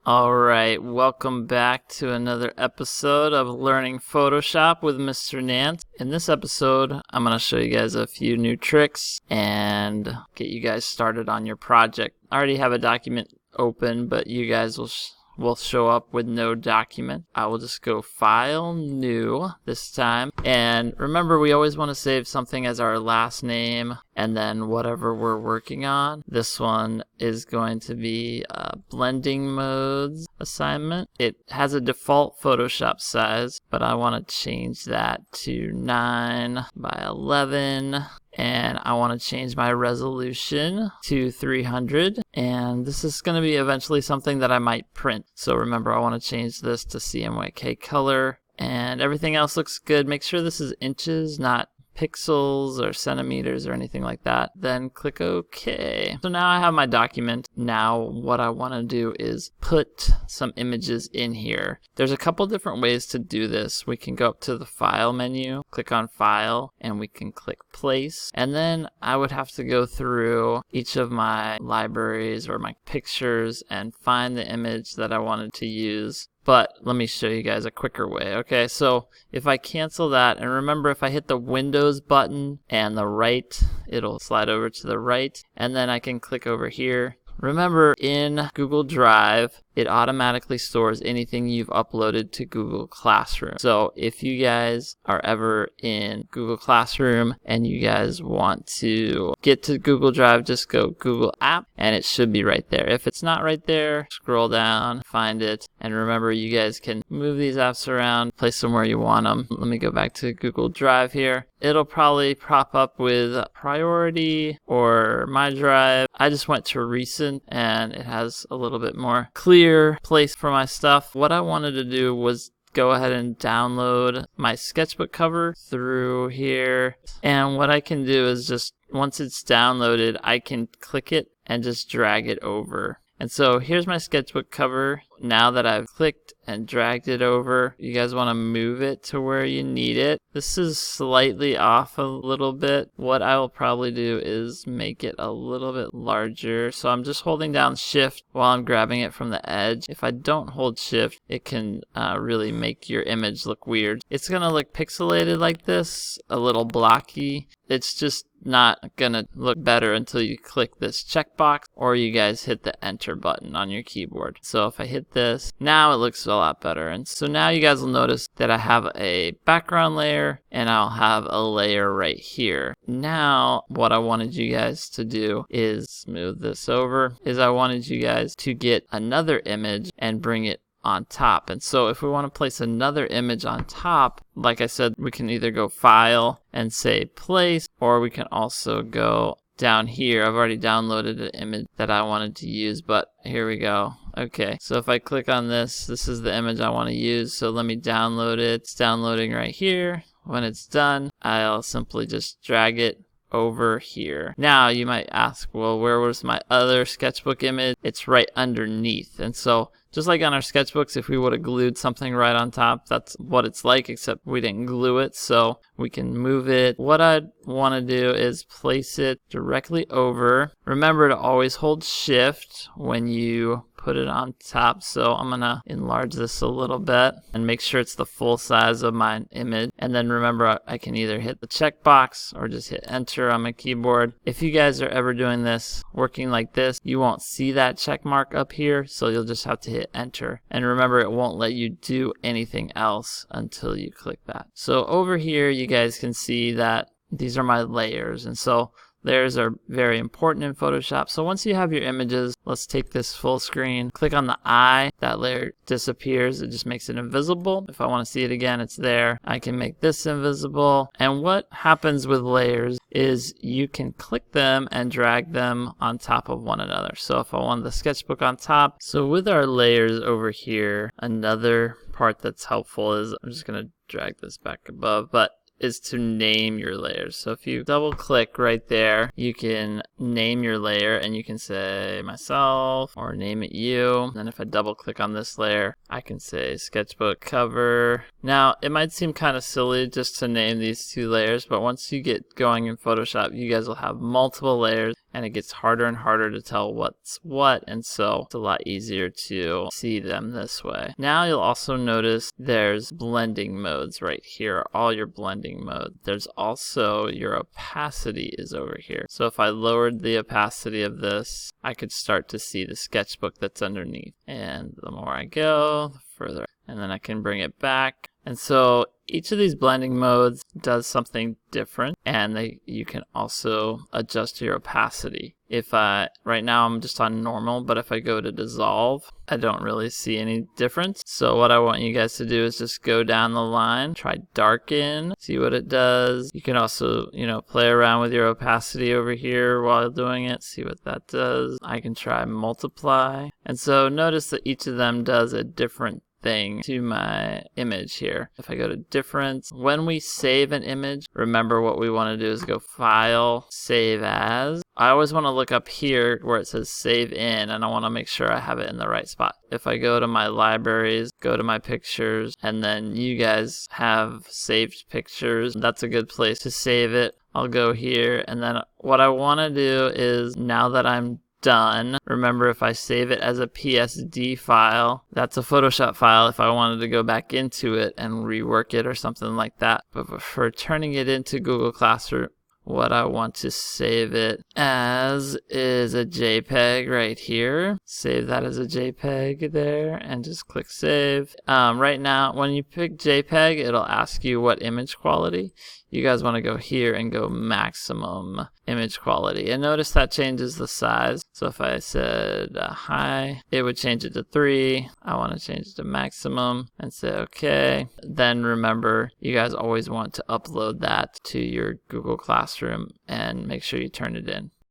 Alright, welcome back to another episode of Learning Photoshop with Mr. Nance. In this episode, I'm going to show you guys a few new tricks and get you guys started on your project. I already have a document open, but you guys will show up with no document. I will just go File, New this time. And remember, we always want to save something as our last name and then whatever we're working on. This one is going to be a blending modes assignment. It has a default Photoshop size, but I want to change that to 9 by 11. And I want to change my resolution to 300, and this is going to be eventually something that I might print. So remember, I want to change this to CMYK color, and everything else looks good. Make sure this is inches, not pixels or centimeters or anything like that. Then click OK. So now I have my document. Now what I want to do is put some images in here. There's a couple different ways to do this. We can go up to the File menu, click on File, and we can click Place. And then I would have to go through each of my libraries or my pictures and find the image that I wanted to use. But let me show you guys a quicker way. Okay, so if I cancel that, and remember, if I hit the Windows button and the right, it'll slide over to the right, and then I can click over here. Remember, in Google Drive, it automatically stores anything you've uploaded to Google Classroom. So if you guys are ever in Google Classroom and you guys want to get to Google Drive, just go Google App and it should be right there. If it's not right there, scroll down, find it. And remember, you guys can move these apps around, place them where you want them. Let me go back to Google Drive here. It'll probably pop up with Priority or My Drive. I just went to Recent and it has a little bit more clear place for my stuff. What I wanted to do was go ahead and download my sketchbook cover through here. And what I can do is just, once it's downloaded, I can click it and just drag it over. And so here's my sketchbook cover. Now that I've clicked and dragged it over, you guys want to move it to where you need it. This is slightly off a little bit. What I will probably do is make it a little bit larger. So I'm just holding down Shift while I'm grabbing it from the edge. If I don't hold Shift, it can really make your image look weird. It's going to look pixelated like this, a little blocky. It's just not gonna look better until you click this checkbox or you guys hit the enter button on your keyboard. So if I hit this, now it looks a lot better. And so now you guys will notice that I have a background layer and I'll have a layer right here. Now what I wanted you guys to do is move this over, I wanted you guys to get another image and bring it on top. And so if we want to place another image on top, like I said, we can either go File and say Place, or we can also go down here. I've already downloaded an image that I wanted to use, but here we go. Okay, so if I click on this, this is the image I want to use. So let me download it. It's downloading right here. When it's done, I'll simply just drag it over here. Now you might ask, well, where was my other sketchbook image? It's right underneath. And so just like on our sketchbooks, if we would have glued something right on top, that's what it's like, except we didn't glue it, so we can move it. What I want to do is place it directly over. Remember to always hold Shift when you put it on top. So I'm gonna enlarge this a little bit and make sure it's the full size of my image. And then remember, I can either hit the checkbox or just hit enter on my keyboard. If you guys are ever doing this, working like this, you won't see that check mark up here, so you'll just have to hit enter. And remember, it won't let you do anything else until you click that. So over here, you guys can see that these are my layers. And so layers are very important in Photoshop. So once you have your images, let's take this full screen, click on the eye, that layer disappears, it just makes it invisible. If I want to see it again, it's there. I can make this invisible. And what happens with layers is you can click them and drag them on top of one another. So if I want the sketchbook on top, so with our layers over here, another part that's helpful is, I'm just going to drag this back above, but is to name your layers. So if you double click right there, you can name your layer and you can say myself or name it you. And then if I double click on this layer, I can say sketchbook cover. Now it might seem kind of silly just to name these two layers, but once you get going in Photoshop, you guys will have multiple layers and it gets harder and harder to tell what's what, and so it's a lot easier to see them this way. Now you'll also notice there's blending modes right here, all your blending modes. There's also your opacity is over here. So if I lowered the opacity of this, I could start to see the sketchbook that's underneath. And the more I go, the further. And then I can bring it back. And so each of these blending modes does something different, and you can also adjust your opacity. Right now I'm just on normal, but if I go to dissolve, I don't really see any difference. So what I want you guys to do is just go down the line, try darken, see what it does. You can also, play around with your opacity over here while doing it, see what that does. I can try multiply. And so notice that each of them does a different thing to my image here. If I go to difference, when we save an image, remember what we want to do is go File, Save As. I always want to look up here where it says Save In, and I want to make sure I have it in the right spot. If I go to my libraries, go to my pictures, and then you guys have saved pictures, that's a good place to save it. I'll go here, and then what I want to do is, now that I'm done, remember if I save it as a PSD file, that's a Photoshop file if I wanted to go back into it and rework it or something like that. But for turning it into Google Classroom, what I want to save it as is a JPEG right here. Save that as a JPEG there and just click save. Right now, when you pick JPEG, it'll ask you what image quality. You guys want to go here and go maximum image quality. And notice that changes the size. So if I said high, it would change it to 3. I want to change it to maximum and say okay. Then remember, you guys always want to upload that to your Google Classroom and make sure you turn it in.